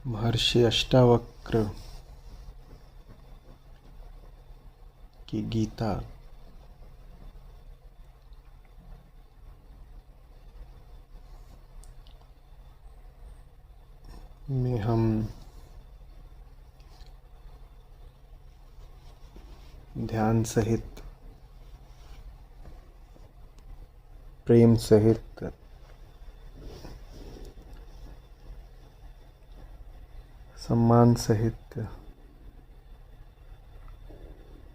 महर्षि अष्टावक्र की गीता में हम ध्यान सहित, प्रेम सहित सम्मान सहित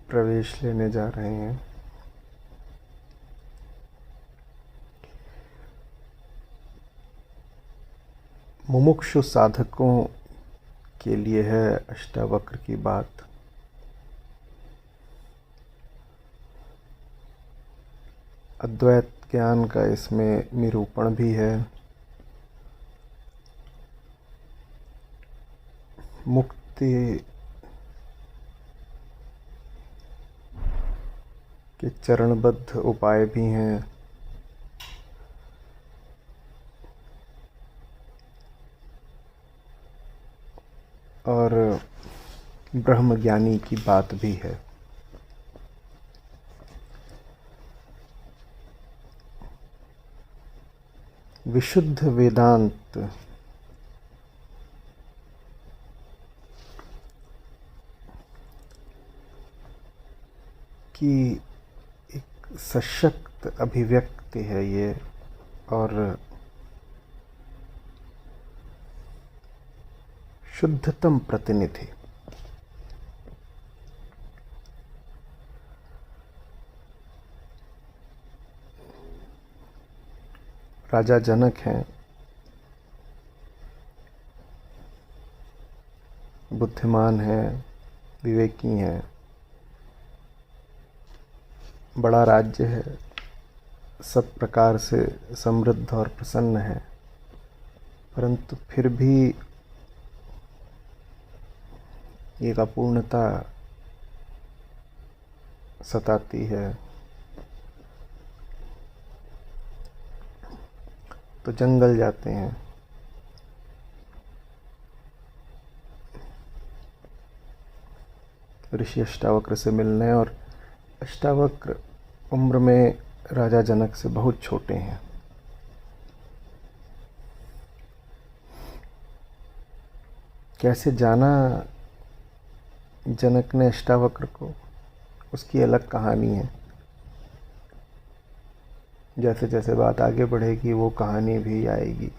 प्रवेश लेने जा रहे हैं। मुमुक्षु साधकों के लिए है अष्टावक्र की बात। अद्वैत ज्ञान का इसमें निरूपण भी है। मुक्ति के चरणबद्ध उपाय भी हैं। और ब्रह्मज्ञानी की बात भी है। विशुद्ध वेदांत की एक सशक्त अभिव्यक्ति है ये, और शुद्धतम प्रतिनिधि। राजा जनक हैं, बुद्धिमान हैं, विवेकी हैं, बड़ा राज्य है, सब प्रकार से समृद्ध और प्रसन्न है, परंतु फिर भी एक अपूर्णता सताती है। तो जंगल जाते हैं। ऋषि अष्टावक्र से मिलने, और अष्टावक्र उम्र में राजा जनक से बहुत छोटे हैं। कैसे जाना जनक ने अष्टावक्र को, उसकी अलग कहानी है। जैसे जैसे बात आगे बढ़ेगी वो कहानी भी आएगी।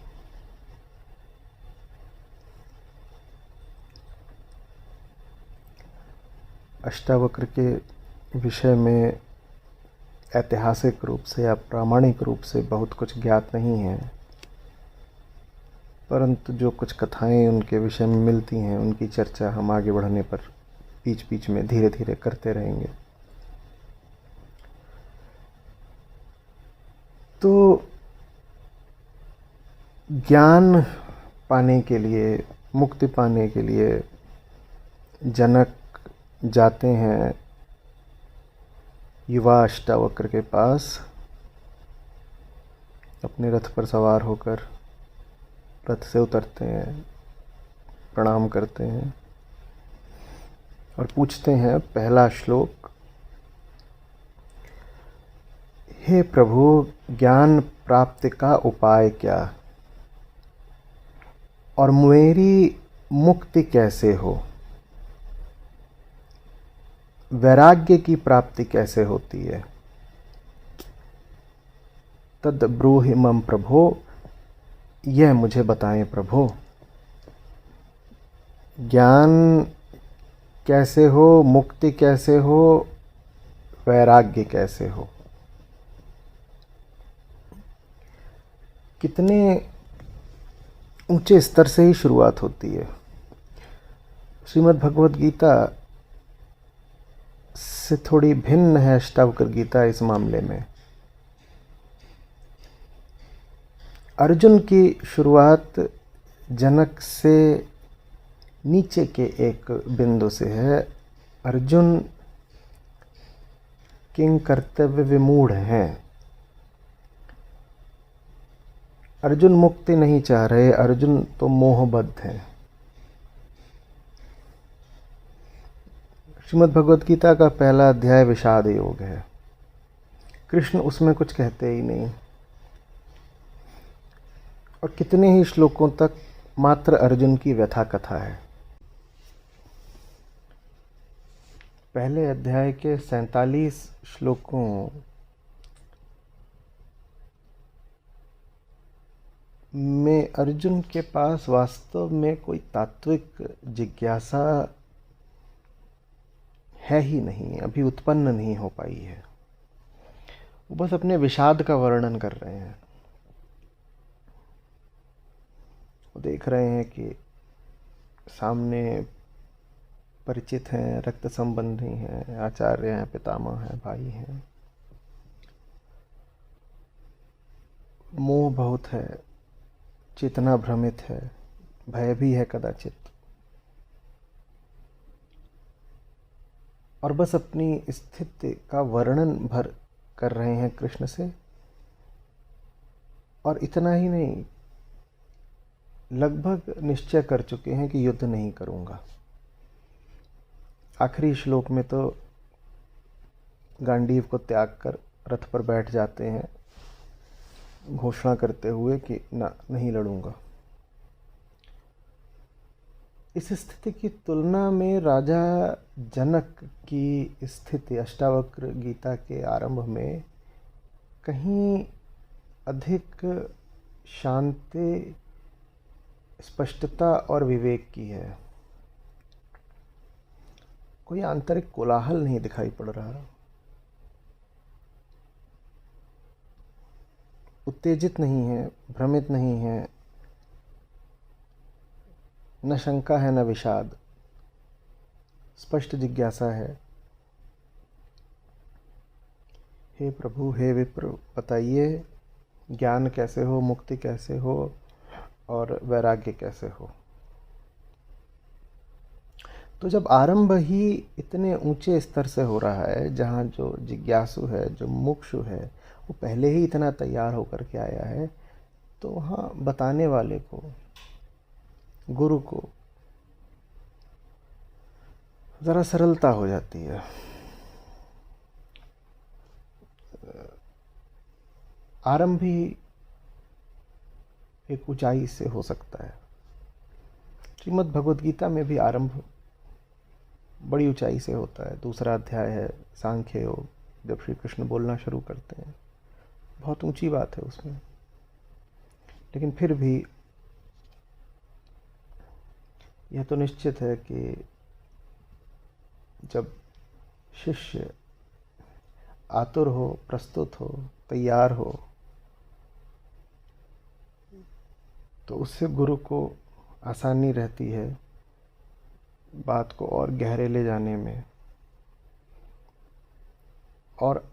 अष्टावक्र के विषय में ऐतिहासिक रूप से या प्रामाणिक रूप से बहुत कुछ ज्ञात नहीं है, परंतु जो कुछ कथाएं उनके विषय में मिलती हैं उनकी चर्चा हम आगे बढ़ने पर बीच बीच में धीरे धीरे करते रहेंगे। तो ज्ञान पाने के लिए, मुक्ति पाने के लिए जनक जाते हैं युवा अष्टावक्र के पास। अपने रथ पर सवार होकर रथ से उतरते हैं, प्रणाम करते हैं और पूछते हैं, पहला श्लोक, हे प्रभु, ज्ञान प्राप्ति का उपाय क्या, और मेरी मुक्ति कैसे हो, वैराग्य की प्राप्ति कैसे होती है। तद ब्रूहि मम प्रभो, यह मुझे बताएं प्रभु। ज्ञान कैसे हो, मुक्ति कैसे हो, वैराग्य कैसे हो। कितने ऊंचे स्तर से ही शुरुआत होती है। श्रीमद् भगवद गीता से थोड़ी भिन्न है अष्टावक्र गीता इस मामले में। अर्जुन की शुरुआत जनक से नीचे के एक बिंदु से है। अर्जुन किंग कर्तव्य विमूढ़ हैं। अर्जुन मुक्ति नहीं चाह रहे, अर्जुन तो मोहबद्ध हैं। श्रीमद् भगवद गीता का पहला अध्याय विषाद योग है। कृष्ण उसमें कुछ कहते ही नहीं और कितने ही श्लोकों तक मात्र अर्जुन की व्यथा कथा है। पहले अध्याय के 47 श्लोकों में अर्जुन के पास वास्तव में कोई तात्विक जिज्ञासा है ही नहीं, अभी उत्पन्न नहीं हो पाई है। वो बस अपने विषाद का वर्णन कर रहे हैं। वो देख रहे हैं कि सामने परिचित हैं, रक्त संबंधी हैं, आचार्य हैं, पितामह हैं, भाई हैं। मोह बहुत है, चेतना भ्रमित है, भय भी है कदाचित, और बस अपनी स्थिति का वर्णन भर कर रहे हैं कृष्ण से। और इतना ही नहीं, लगभग निश्चय कर चुके हैं कि युद्ध नहीं करूंगा। आखिरी श्लोक में तो गांडीव को त्याग कर रथ पर बैठ जाते हैं, घोषणा करते हुए कि ना, नहीं लड़ूंगा। इस स्थिति की तुलना में राजा जनक की स्थिति अष्टावक्र गीता के आरंभ में कहीं अधिक शांति, स्पष्टता और विवेक की है। कोई आंतरिक कोलाहल नहीं दिखाई पड़ रहा, उत्तेजित नहीं है, भ्रमित नहीं है, न शंका है न विषाद, स्पष्ट जिज्ञासा है। हे प्रभु, हे विप्र, बताइए ज्ञान कैसे हो, मुक्ति कैसे हो और वैराग्य कैसे हो। तो जब आरंभ ही इतने ऊंचे स्तर से हो रहा है, जहाँ जो जिज्ञासु है, जो मुक्षु है, वो पहले ही इतना तैयार होकर के आया है, तो वहाँ बताने वाले को, गुरु को ज़रा सरलता हो जाती है। आरंभ ही एक ऊंचाई से हो सकता है। श्रीमद् भगवद गीता में भी आरंभ बड़ी ऊंचाई से होता है। दूसरा अध्याय है सांख्य योग, जब श्री कृष्ण बोलना शुरू करते हैं, बहुत ऊंची बात है उसमें। लेकिन फिर भी यह तो निश्चित है कि जब शिष्य आतुर हो, प्रस्तुत हो, तैयार हो, तो उससे गुरु को आसानी रहती है बात को और गहरे ले जाने में और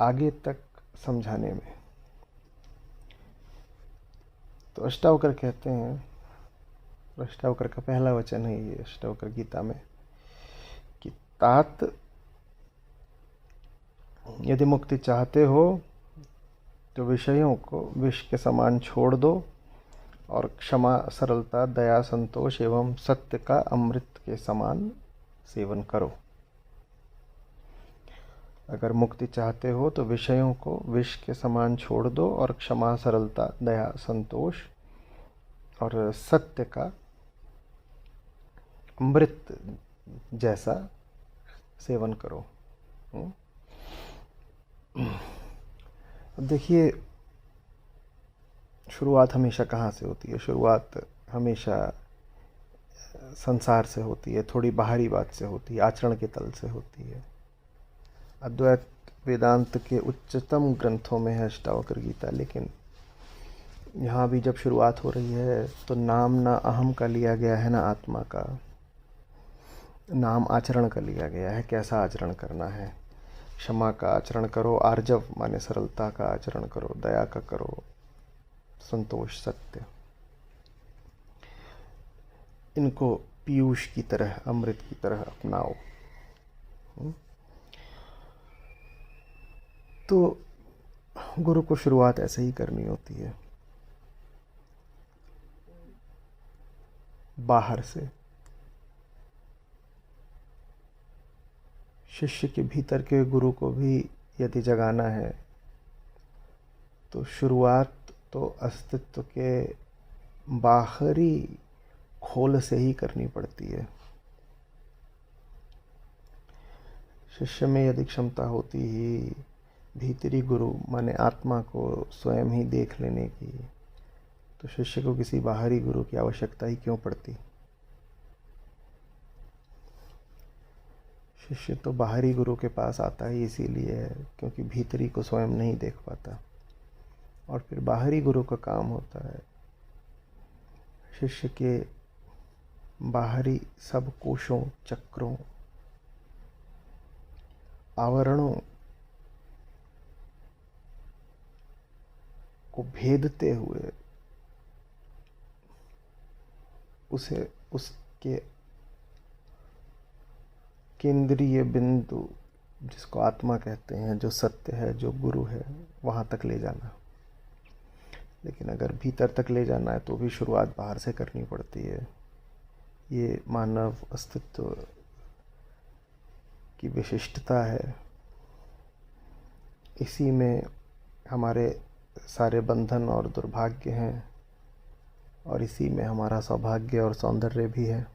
आगे तक समझाने में। तो अष्टावक्र कहते हैं, अष्टावक्र का पहला वचन है ये अष्टावक्र गीता में, कि तात यदि मुक्ति चाहते हो तो विषयों को विष के समान छोड़ दो और क्षमा, सरलता, दया, संतोष एवं सत्य का अमृत के समान सेवन करो। अगर मुक्ति चाहते हो तो विषयों को विष के समान छोड़ दो और क्षमा, सरलता, दया, संतोष और सत्य का अमृत जैसा सेवन करो। अब देखिए, शुरुआत हमेशा कहाँ से होती है? शुरुआत हमेशा संसार से होती है, थोड़ी बाहरी बात से होती है, आचरण के तल से होती है। अद्वैत वेदांत के उच्चतम ग्रंथों में है अष्टावक्र गीता, लेकिन यहाँ भी जब शुरुआत हो रही है तो नाम ना अहम का लिया गया है, ना आत्मा का। नाम आचरण का लिया गया है, कैसा आचरण करना है। क्षमा का आचरण करो, आर्जव माने सरलता का आचरण करो, दया का करो, संतोष, सत्य, इनको पीयूष की तरह, अमृत की तरह अपनाओ। तो गुरु को शुरुआत ऐसे ही करनी होती है, बाहर से। शिष्य के भीतर के गुरु को भी यदि जगाना है तो शुरुआत तो अस्तित्व के बाहरी खोल से ही करनी पड़ती है। शिष्य में यदि क्षमता होती ही भीतरी गुरु माने आत्मा को स्वयं ही देख लेने की, तो शिष्य को किसी बाहरी गुरु की आवश्यकता ही क्यों पड़ती। शिष्य तो बाहरी गुरु के पास आता ही इसीलिए है क्योंकि भीतरी को स्वयं नहीं देख पाता, और फिर बाहरी गुरु का काम होता है शिष्य के बाहरी सब कोशों, चक्रों, आवरणों को भेदते हुए उसे उसके केंद्रीय बिंदु, जिसको आत्मा कहते हैं, जो सत्य है, जो गुरु है, वहाँ तक ले जाना। लेकिन अगर भीतर तक ले जाना है तो भी शुरुआत बाहर से करनी पड़ती है। ये मानव अस्तित्व की विशिष्टता है। इसी में हमारे सारे बंधन और दुर्भाग्य हैं, और इसी में हमारा सौभाग्य और सौंदर्य भी है।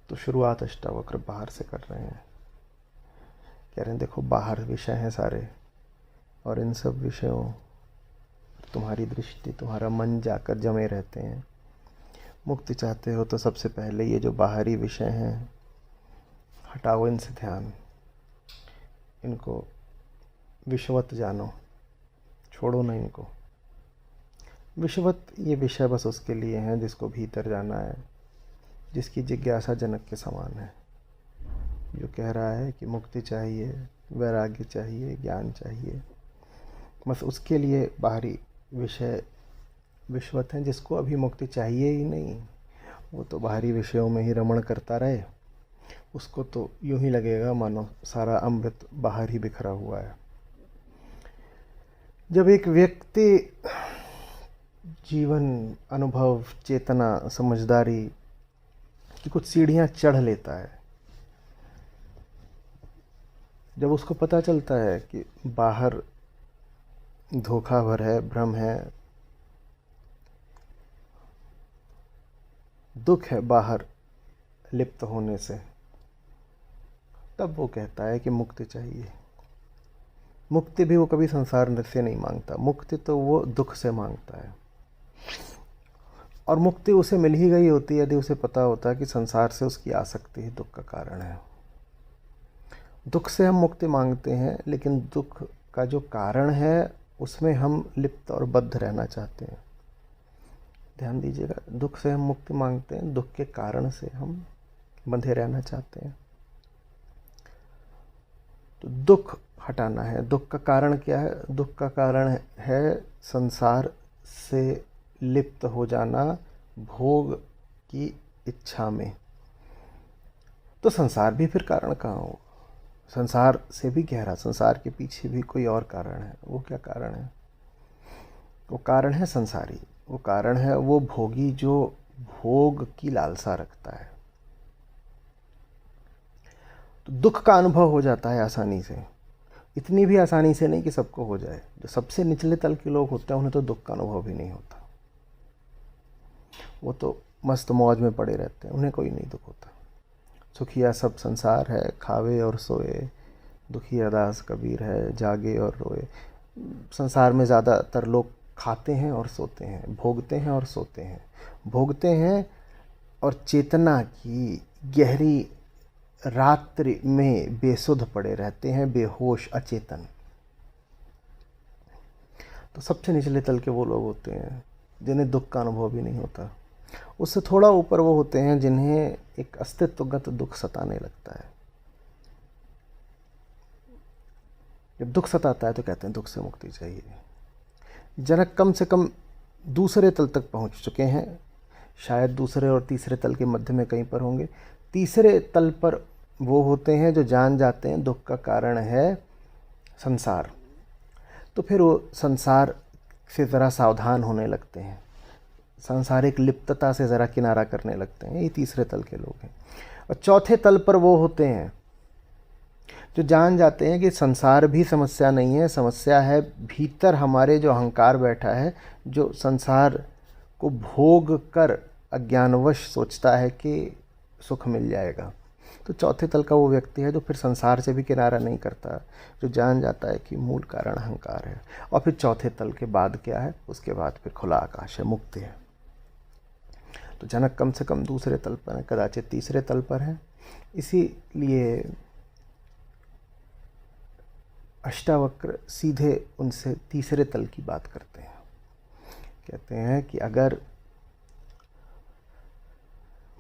तो शुरुआत अष्टावक्र बाहर से कर रहे हैं। कह रहे हैं देखो बाहर विषय हैं सारे, और इन सब विषयों तुम्हारी दृष्टि, तुम्हारा मन जाकर जमे रहते हैं। मुक्ति चाहते हो तो सबसे पहले ये जो बाहरी विषय हैं हटाओ इनसे ध्यान, इनको विषवत जानो, छोड़ो ना इनको। विषवत ये विषय बस उसके लिए हैं जिसको भीतर जाना है, जिसकी जिज्ञासा जनक के समान है, जो कह रहा है कि मुक्ति चाहिए, वैराग्य चाहिए, ज्ञान चाहिए। बस उसके लिए बाहरी विषय विषवत हैं। जिसको अभी मुक्ति चाहिए ही नहीं, वो तो बाहरी विषयों में ही रमण करता रहे, उसको तो यूं ही लगेगा मानो सारा अमृत बाहर ही बिखरा हुआ है। जब एक व्यक्ति जीवन, अनुभव, चेतना, समझदारी की कुछ सीढ़ियां चढ़ लेता है, जब उसको पता चलता है कि बाहर धोखा भर है, भ्रम है, दुख है बाहर लिप्त होने से, तब वो कहता है कि मुक्ति चाहिए। मुक्ति भी वो कभी संसार से नहीं मांगता, मुक्ति तो वो दुख से मांगता है। और मुक्ति उसे मिल ही गई होती यदि उसे पता होता है कि संसार से उसकी आसक्ति ही दुख का कारण है। दुख से हम मुक्ति मांगते हैं, लेकिन दुख का जो कारण है उसमें हम लिप्त और बद्ध रहना चाहते हैं। ध्यान दीजिएगा, दुख से हम मुक्ति मांगते हैं, दुख के कारण से हम बंधे रहना चाहते हैं। तो दुख हटाना है। दुख का कारण क्या है? दुख का कारण है संसार से लिप्त हो जाना, भोग की इच्छा में। तो संसार भी फिर कारण कहाँ हो? संसार से भी गहरा, संसार के पीछे भी कोई और कारण है। वो क्या कारण है? वो कारण है संसारी, वो कारण है वो भोगी जो भोग की लालसा रखता है। तो दुख का अनुभव हो जाता है आसानी से, इतनी भी आसानी से नहीं कि सबको हो जाए। जो सबसे निचले तल के लोग होते हैं उन्हें तो दुख का अनुभव भी नहीं होता, वो तो मस्त मौज में पड़े रहते हैं, उन्हें कोई नहीं दुख होता। सुखिया सब संसार है, खावे और सोए, दुखी अदास कबीर है, जागे और रोए। संसार में ज़्यादातर लोग खाते हैं और सोते हैं, भोगते हैं और सोते हैं, भोगते हैं और चेतना की गहरी रात्रि में बेसुध पड़े रहते हैं, बेहोश, अचेतन। तो सबसे निचले तल के वो लोग होते हैं जिन्हें दुख का अनुभव भी नहीं होता। उससे थोड़ा ऊपर वो होते हैं जिन्हें एक अस्तित्वगत दुख सताने लगता है। जब दुख सताता है तो कहते हैं दुख से मुक्ति चाहिए। जनक कम से कम दूसरे तल तक पहुंच चुके हैं, शायद दूसरे और तीसरे तल के मध्य में कहीं पर होंगे। तीसरे तल पर वो होते हैं जो जान जाते हैं दुख का कारण है संसार। तो फिर वो संसार से ज़रा सावधान होने लगते हैं। सांसारिक लिप्तता से ज़रा किनारा करने लगते हैं, ये तीसरे तल के लोग हैं। और चौथे तल पर वो होते हैं जो जान जाते हैं कि संसार भी समस्या नहीं है, समस्या है भीतर हमारे जो अहंकार बैठा है, जो संसार को भोग कर अज्ञानवश सोचता है कि सुख मिल जाएगा। तो चौथे तल का वो व्यक्ति है जो फिर संसार से भी किनारा नहीं करता, जो जान जाता है कि मूल कारण अहंकार है। और फिर चौथे तल के बाद क्या है, उसके बाद फिर खुला आकाश है, मुक्ति है। तो जनक कम से कम दूसरे तल पर है, कदाचित तीसरे तल पर है। इसीलिए अष्टावक्र सीधे उनसे तीसरे तल की बात करते हैं। कहते हैं कि अगर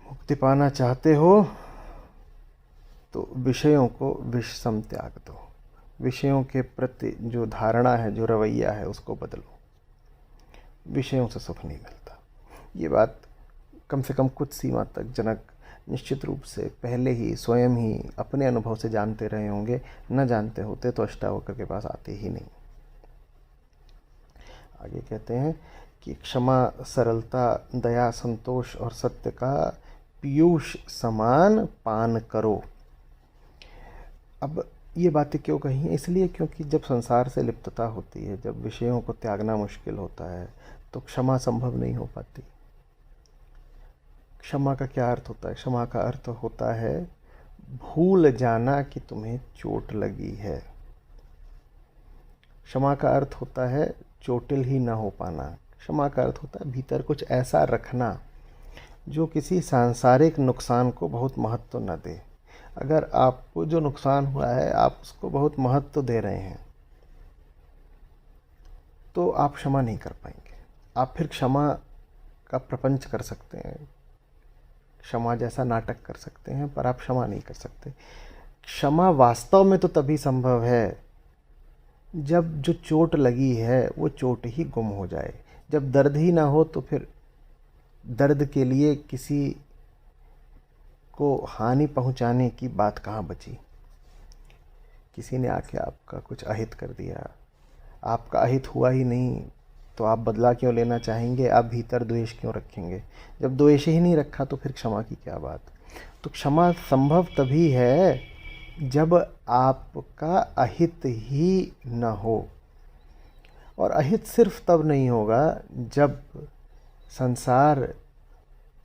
मुक्ति पाना चाहते हो तो विषयों को विषसम त्याग दो, विषयों के प्रति जो धारणा है, जो रवैया है, उसको बदलो। विषयों से सुख नहीं मिलता। ये बात कम से कम कुछ सीमा तक जनक निश्चित रूप से पहले ही स्वयं ही अपने अनुभव से जानते रहे होंगे। न जानते होते तो अष्टावक्र के पास आते ही नहीं। आगे कहते हैं कि क्षमा, सरलता, दया, संतोष और सत्य का पीयूष समान पान करो। अब ये बातें क्यों कही हैं? इसलिए क्योंकि जब संसार से लिप्तता होती है, जब विषयों को त्यागना मुश्किल होता है, तो क्षमा संभव नहीं हो पाती। क्षमा का क्या अर्थ होता है? क्षमा का अर्थ होता है भूल जाना कि तुम्हें चोट लगी है। क्षमा का अर्थ होता है चोटिल ही ना हो पाना। क्षमा का अर्थ होता है भीतर कुछ ऐसा रखना जो किसी सांसारिक नुकसान को बहुत महत्व न दे। अगर आपको जो नुकसान हुआ है आप उसको बहुत महत्व दे रहे हैं तो आप क्षमा नहीं कर पाएंगे। आप फिर क्षमा का प्रपंच कर सकते हैं, क्षमा जैसा नाटक कर सकते हैं, पर आप क्षमा नहीं कर सकते। क्षमा वास्तव में तो तभी संभव है जब जो चोट लगी है वो चोट ही गुम हो जाए। जब दर्द ही ना हो तो फिर दर्द के लिए किसी को हानि पहुंचाने की बात कहाँ बची। किसी ने आके आपका कुछ अहित कर दिया, आपका अहित हुआ ही नहीं तो आप बदला क्यों लेना चाहेंगे? आप भीतर द्वेष क्यों रखेंगे? जब द्वेष ही नहीं रखा तो फिर क्षमा की क्या बात? तो क्षमा संभव तभी है जब आपका अहित ही न हो। और अहित सिर्फ तब नहीं होगा जब संसार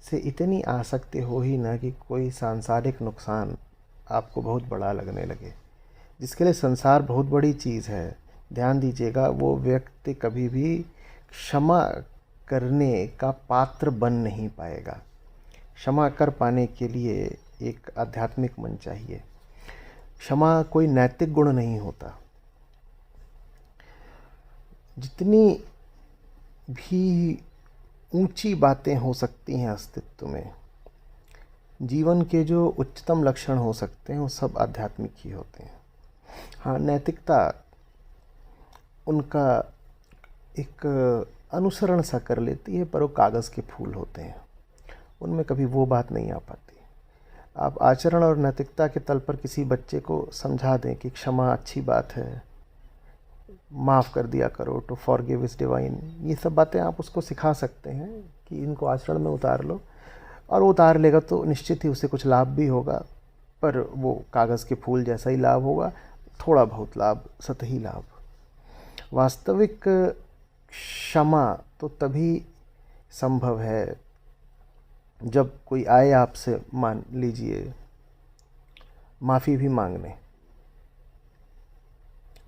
से इतनी आसक्ति हो ही ना कि कोई सांसारिक नुकसान आपको बहुत बड़ा लगने लगे। जिसके लिए संसार बहुत बड़ी चीज़ है, ध्यान दीजिएगा, वो व्यक्ति कभी भी क्षमा करने का पात्र बन नहीं पाएगा। क्षमा कर पाने के लिए एक आध्यात्मिक मन चाहिए। क्षमा कोई नैतिक गुण नहीं होता। जितनी भी ऊंची बातें हो सकती हैं अस्तित्व में, जीवन के जो उच्चतम लक्षण हो सकते हैं वो सब आध्यात्मिक ही होते हैं। हाँ, नैतिकता उनका एक अनुसरण सा कर लेती है, पर वो कागज़ के फूल होते हैं, उनमें कभी वो बात नहीं आ पाती। आप आचरण और नैतिकता के तल पर किसी बच्चे को समझा दें कि क्षमा अच्छी बात है, माफ़ कर दिया करो, टू फॉरगिव इज़ डिवाइन, ये सब बातें आप उसको सिखा सकते हैं कि इनको आचरण में उतार लो, और वो उतार लेगा तो निश्चित ही उसे कुछ लाभ भी होगा, पर वो कागज़ के फूल जैसा ही लाभ होगा, थोड़ा बहुत लाभ, सतही लाभ। वास्तविक क्षमा तो तभी संभव है जब कोई आए आपसे, मान लीजिए माफ़ी भी मांगने,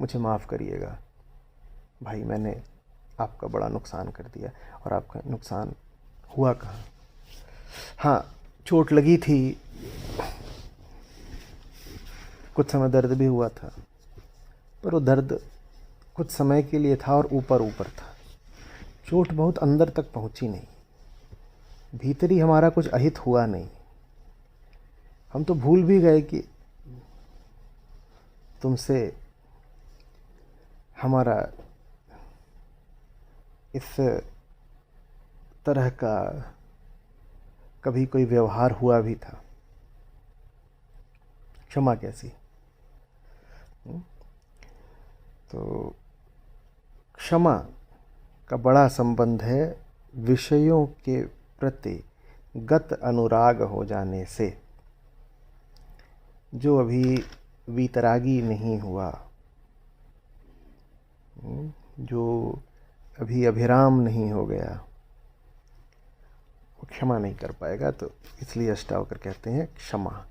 मुझे माफ़ करिएगा भाई, मैंने आपका बड़ा नुकसान कर दिया। और आपका नुकसान हुआ कहाँ? हाँ, चोट लगी थी, कुछ समय दर्द भी हुआ था, पर वो दर्द कुछ समय के लिए था और ऊपर ऊपर था। चोट बहुत अंदर तक पहुंची नहीं, भीतरी हमारा कुछ अहित हुआ नहीं। हम तो भूल भी गए कि तुमसे हमारा इस तरह का कभी कोई व्यवहार हुआ भी था। क्षमा कैसी? तो क्षमा का बड़ा संबंध है विषयों के प्रति गत अनुराग हो जाने से, जो अभी वीतरागी नहीं हुआ, जो अभी अभिराम नहीं हो गया, वो क्षमा नहीं कर पाएगा। तो इसलिए अष्टावक्र कहते हैं क्षमा।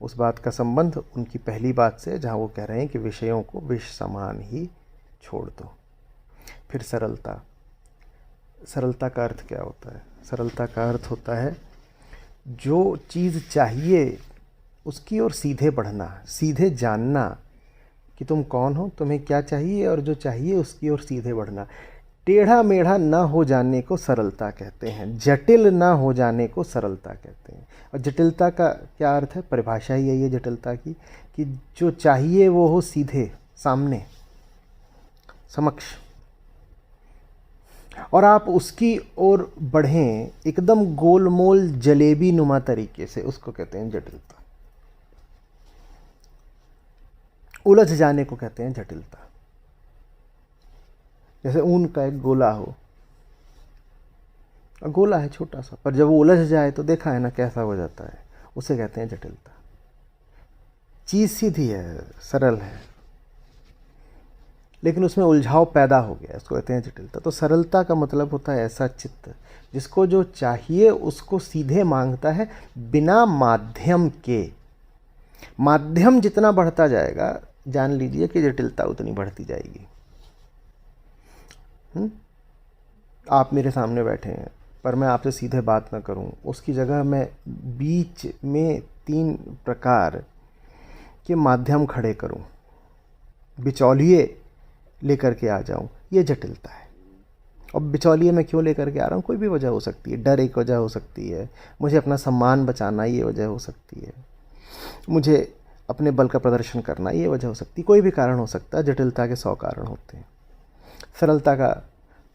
उस बात का संबंध उनकी पहली बात से, जहाँ वो कह रहे हैं कि विषयों को विष समान ही छोड़ दो। फिर सरलता। सरलता का अर्थ क्या होता है? सरलता का अर्थ होता है जो चीज़ चाहिए उसकी ओर सीधे बढ़ना, सीधे जानना कि तुम कौन हो, तुम्हें क्या चाहिए, और जो चाहिए उसकी ओर सीधे बढ़ना। टेढ़ा मेढ़ा ना हो जाने को सरलता कहते हैं, जटिल ना हो जाने को सरलता कहते हैं। और जटिलता का क्या अर्थ है? परिभाषा ही यही है जटिलता की, कि जो चाहिए वो हो सीधे सामने, समक्ष, और आप उसकी ओर बढ़ें एकदम गोलमोल जलेबी नुमा तरीके से, उसको कहते हैं जटिलता। उलझ जाने को कहते हैं जटिलता। जैसे ऊन का एक गोला हो, गोला है छोटा सा, पर जब वो उलझ जाए तो देखा है ना कैसा हो जाता है, उसे कहते हैं जटिलता। चीज़ सीधी है, सरल है, लेकिन उसमें उलझाव पैदा हो गया, इसको कहते हैं जटिलता। तो सरलता का मतलब होता है ऐसा चित्त जिसको जो चाहिए उसको सीधे मांगता है, बिना माध्यम के। माध्यम जितना बढ़ता जाएगा, जान लीजिए कि जटिलता उतनी बढ़ती जाएगी। आप मेरे सामने बैठे हैं, पर मैं आपसे सीधे बात ना करूं, उसकी जगह मैं बीच में 3 प्रकार के माध्यम खड़े करूं, बिचौलिए लेकर के आ जाऊं, ये जटिलता है। अब बिचौलिए मैं क्यों लेकर के आ रहा हूं? कोई भी वजह हो सकती है। डर एक वजह हो सकती है, मुझे अपना सम्मान बचाना ये वजह हो सकती है, मुझे अपने बल का प्रदर्शन करना ये वजह हो सकती है, कोई भी कारण हो सकता है। जटिलता के 100 कारण होते हैं। सरलता का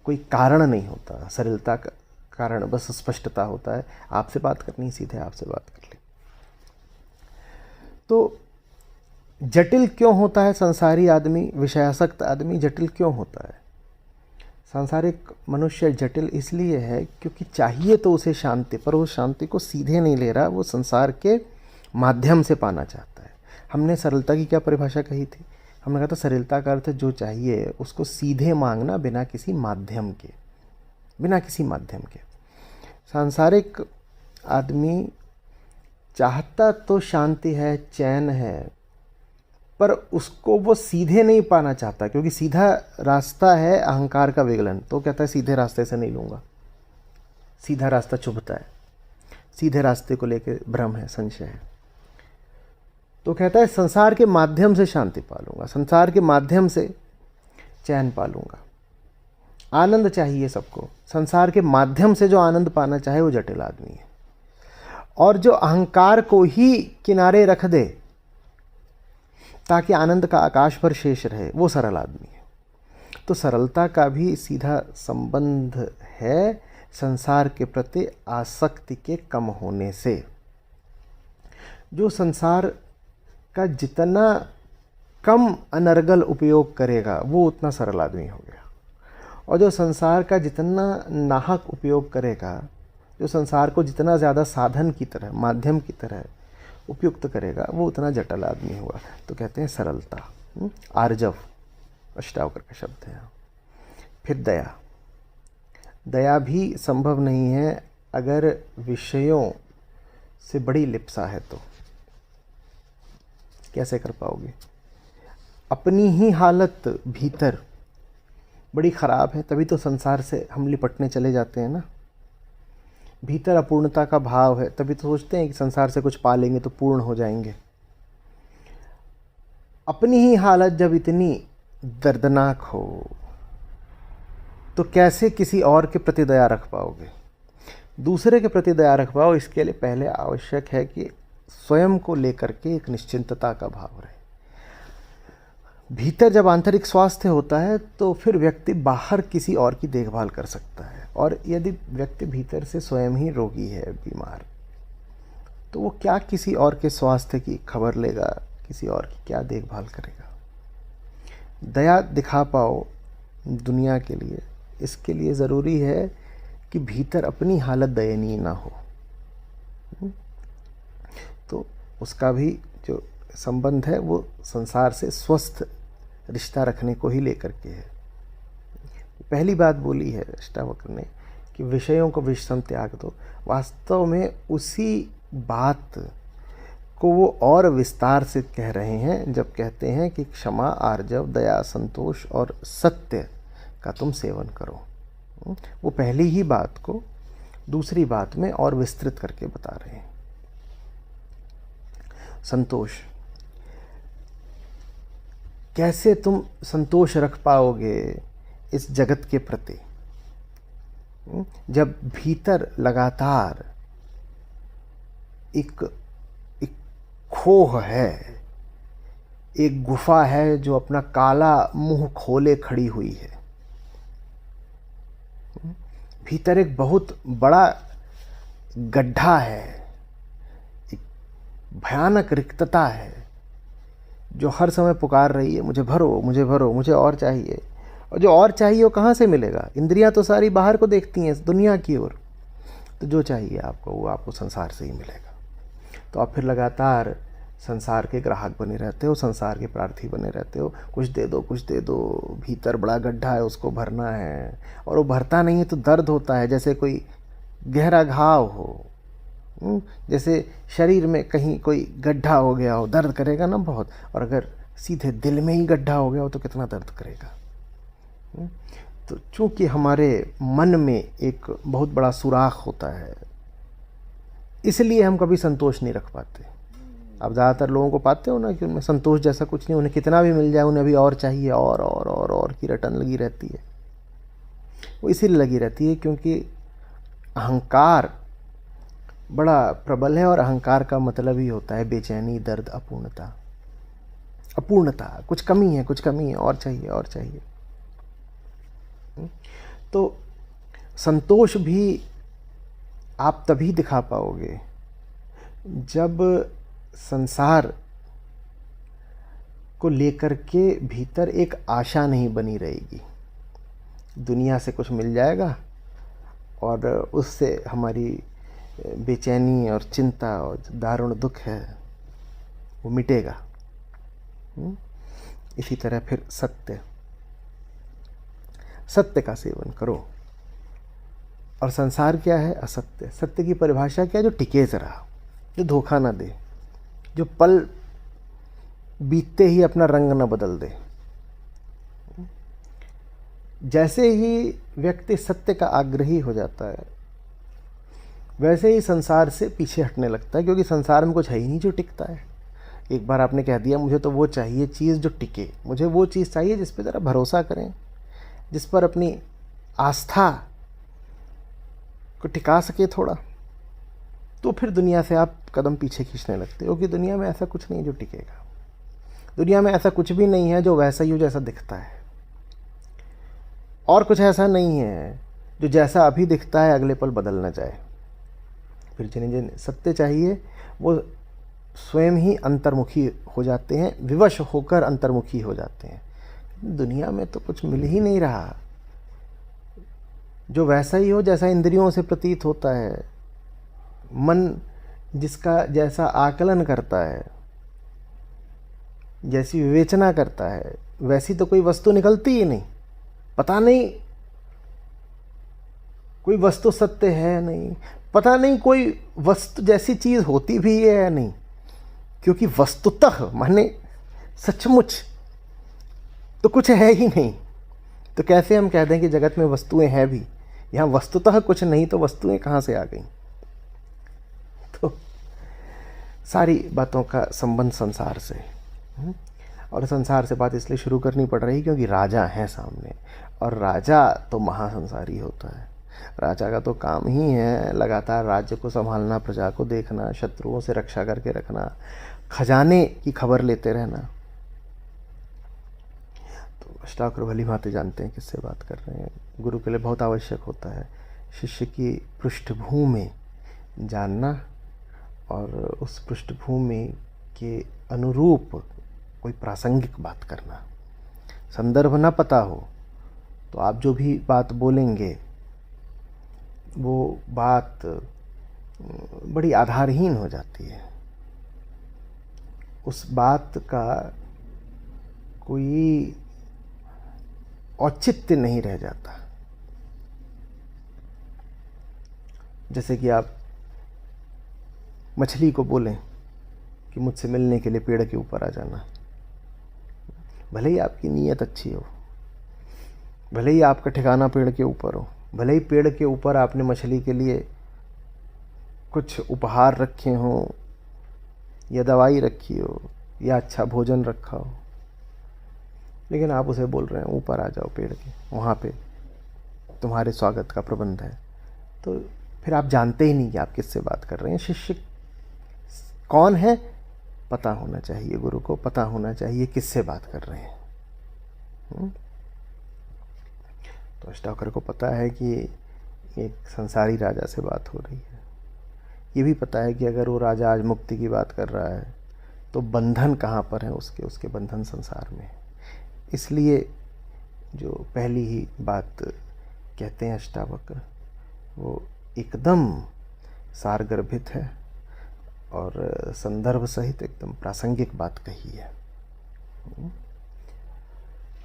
कोई कारण नहीं होता, सरलता का कारण बस स्पष्टता होता है। आपसे बात करनी, सीधे आपसे बात कर ले। तो जटिल क्यों होता है संसारी आदमी, विषयासक्त आदमी जटिल क्यों होता है? सांसारिक मनुष्य जटिल इसलिए है क्योंकि चाहिए तो उसे शांति, पर वो शांति को सीधे नहीं ले रहा, वो संसार के माध्यम से पाना चाहता है। हमने सरलता की क्या परिभाषा कही थी? हमने कहा था सरलता का अर्थ जो चाहिए उसको सीधे मांगना, बिना किसी माध्यम के, बिना किसी माध्यम के। सांसारिक आदमी चाहता तो शांति है, चैन है, पर उसको वो सीधे नहीं पाना चाहता, क्योंकि सीधा रास्ता है अहंकार का विगलन। तो कहता है सीधे रास्ते से नहीं लूँगा, सीधा रास्ता चुभता है, सीधे रास्ते को लेकर भ्रम है, संशय है। तो कहता है संसार के माध्यम से शांति पालूंगा, संसार के माध्यम से चैन पालूंगा। आनंद चाहिए सबको, संसार के माध्यम से जो आनंद पाना चाहे वो जटिल आदमी है। और जो अहंकार को ही किनारे रख दे ताकि आनंद का आकाश पर शेष रहे, वो सरल आदमी है। तो सरलता का भी सीधा संबंध है संसार के प्रति आसक्ति के कम होने से। जो संसार का जितना कम अनर्गल उपयोग करेगा वो उतना सरल आदमी हो गया, और जो संसार का जितना नाहक उपयोग करेगा, जो संसार को जितना ज़्यादा साधन की तरह, माध्यम की तरह उपयुक्त करेगा, वो उतना जटिल आदमी हुआ। तो कहते हैं सरलता। आर्जव अष्टावक्र का शब्द है। फिर दया। दया भी संभव नहीं है अगर विषयों से बड़ी लिप्सा है तो। कैसे कर पाओगे? अपनी ही हालत भीतर बड़ी ख़राब है, तभी तो संसार से हम लिपटने चले जाते हैं ना। भीतर अपूर्णता का भाव है, तभी तो सोचते हैं कि संसार से कुछ पा लेंगे तो पूर्ण हो जाएंगे। अपनी ही हालत जब इतनी दर्दनाक हो तो कैसे किसी और के प्रति दया रख पाओगे? दूसरे के प्रति दया रख पाओ, इसके लिए पहले आवश्यक है कि स्वयं को लेकर के एक निश्चिंतता का भाव रहे। भीतर जब आंतरिक स्वास्थ्य होता है तो फिर व्यक्ति बाहर किसी और की देखभाल कर सकता है। और यदि व्यक्ति भीतर से स्वयं ही रोगी है, बीमार, तो वो क्या किसी और के स्वास्थ्य की खबर लेगा, किसी और की क्या देखभाल करेगा? दया दिखा पाओ दुनिया के लिए, इसके लिए ज़रूरी है कि भीतर अपनी हालत दयनीय ना हो। तो उसका भी जो संबंध है वो संसार से स्वस्थ रिश्ता रखने को ही लेकर के है। पहली बात बोली है अष्टावक्र ने कि विषयों को विषम त्याग दो। वास्तव में उसी बात को वो और विस्तार से कह रहे हैं जब कहते हैं कि क्षमा, आर्जव, दया, संतोष और सत्य का तुम सेवन करो। वो पहली ही बात को दूसरी बात में और विस्तृत करके बता रहे हैं। संतोष, कैसे तुम संतोष रख पाओगे इस जगत के प्रति जब भीतर लगातार एक खोह है, एक गुफा है जो अपना काला मुंह खोले खड़ी हुई है। भीतर एक बहुत बड़ा गड्ढा है, एक भयानक रिक्तता है जो हर समय पुकार रही है, मुझे भरो, मुझे भरो, मुझे और चाहिए। और जो और चाहिए वो कहाँ से मिलेगा? इंद्रियां तो सारी बाहर को देखती हैं, दुनिया की ओर। तो जो चाहिए आपको वो आपको संसार से ही मिलेगा। तो आप फिर लगातार संसार के ग्राहक बने रहते हो, संसार के प्रार्थी बने रहते हो। कुछ दे दो, कुछ दे दो। भीतर बड़ा गड्ढा है, उसको भरना है, और वो भरता नहीं है तो दर्द होता है, जैसे कोई गहरा घाव हो, जैसे शरीर में कहीं कोई गड्ढा हो गया हो, दर्द करेगा ना बहुत। और अगर सीधे दिल में ही गड्ढा हो गया हो तो कितना दर्द करेगा। तो चूंकि हमारे मन में एक बहुत बड़ा सुराख होता है, इसलिए हम कभी संतोष नहीं रख पाते। आप ज़्यादातर लोगों को पाते हो ना कि उनमें संतोष जैसा कुछ नहीं, उन्हें कितना भी मिल जाए उन्हें अभी और चाहिए, और की रटन लगी रहती है। वो इसीलिए लगी रहती है क्योंकि अहंकार बड़ा प्रबल है, और अहंकार का मतलब ही होता है बेचैनी, दर्द, अपूर्णता। अपूर्णता, कुछ कमी है, कुछ कमी है, और चाहिए, और चाहिए। तो संतोष भी आप तभी दिखा पाओगे जब संसार को लेकर के भीतर एक आशा नहीं बनी रहेगी। दुनिया से कुछ मिल जाएगा और उससे हमारी बेचैनी और चिंता और दारुण दुख है वो मिटेगा। इसी तरह फिर सत्य का सेवन करो। और संसार क्या है? असत्य। सत्य की परिभाषा क्या है? जो टिके जरा, जो धोखा ना दे, जो पल बीतते ही अपना रंग न बदल दे। जैसे ही व्यक्ति सत्य का आग्रही हो जाता है वैसे ही संसार से पीछे हटने लगता है, क्योंकि संसार में कुछ है ही नहीं जो टिकता है। एक बार आपने कह दिया मुझे तो वो चाहिए चीज़ जो टिके, मुझे वो चीज़ चाहिए जिस पर ज़रा भरोसा करें, जिस पर अपनी आस्था को टिका सके थोड़ा, तो फिर दुनिया से आप कदम पीछे खींचने लगते हो कि दुनिया में ऐसा कुछ नहीं जो टिकेगा। दुनिया में ऐसा कुछ भी नहीं है जो वैसा ही हो जैसा दिखता है, और कुछ ऐसा नहीं है जो जैसा अभी दिखता है अगले पल बदल ना जाए। फिर जिन्हें सत्य चाहिए वो स्वयं ही अंतर्मुखी हो जाते हैं, विवश होकर अंतर्मुखी हो जाते हैं। दुनिया में तो कुछ मिल ही नहीं रहा जो वैसा ही हो जैसा इंद्रियों से प्रतीत होता है, मन जिसका जैसा आकलन करता है, जैसी विवेचना करता है, वैसी तो कोई वस्तु निकलती ही नहीं। पता नहीं कोई वस्तु सत्य है नहीं, पता नहीं कोई वस्तु जैसी चीज़ होती भी है या नहीं, क्योंकि वस्तुतः माने सचमुच तो कुछ है ही नहीं। तो कैसे हम कह दें कि जगत में वस्तुएं हैं भी? यहाँ वस्तुतः कुछ नहीं तो वस्तुएं कहाँ से आ गई? तो सारी बातों का संबंध संसार से, और संसार से बात इसलिए शुरू करनी पड़ रही क्योंकि राजा है सामने, और राजा तो महासंसारी होता है। राजा का तो काम ही है लगातार राज्य को संभालना, प्रजा को देखना, शत्रुओं से रक्षा करके रखना, खजाने की खबर लेते रहना। तो अष्टावक्र भली भांति जानते हैं किससे बात कर रहे हैं। गुरु के लिए बहुत आवश्यक होता है शिष्य की पृष्ठभूमि जानना, और उस पृष्ठभूमि के अनुरूप कोई प्रासंगिक बात करना। संदर्भ ना पता हो तो आप जो भी बात बोलेंगे वो बात बड़ी आधारहीन हो जाती है। उस बात का कोई औचित्य नहीं रह जाता। जैसे कि आप मछली को बोलें कि मुझसे मिलने के लिए पेड़ के ऊपर आ जाना, भले ही आपकी नीयत अच्छी हो, भले ही आपका ठिकाना पेड़ के ऊपर हो, भले ही पेड़ के ऊपर आपने मछली के लिए कुछ उपहार रखे हों, या दवाई रखी हो, या अच्छा भोजन रखा हो, लेकिन आप उसे बोल रहे हैं ऊपर आ जाओ पेड़ के, वहाँ पे तुम्हारे स्वागत का प्रबंध है। तो फिर आप जानते ही नहीं कि आप किससे बात कर रहे हैं। शिष्य कौन है पता होना चाहिए, गुरु को पता होना चाहिए किससे बात कर रहे हैं। तो अष्टावक्र को पता है कि एक संसारी राजा से बात हो रही है। ये भी पता है कि अगर वो राजा आज मुक्ति की बात कर रहा है तो बंधन कहाँ पर है उसके बंधन संसार में। इसलिए जो पहली ही बात कहते हैं अष्टावक्र, वो एकदम सारगर्भित है और संदर्भ सहित एकदम प्रासंगिक बात कही है।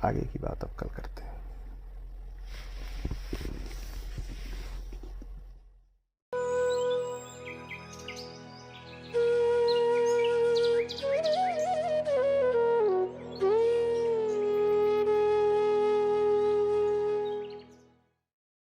आगे की बात अब कल करते हैं।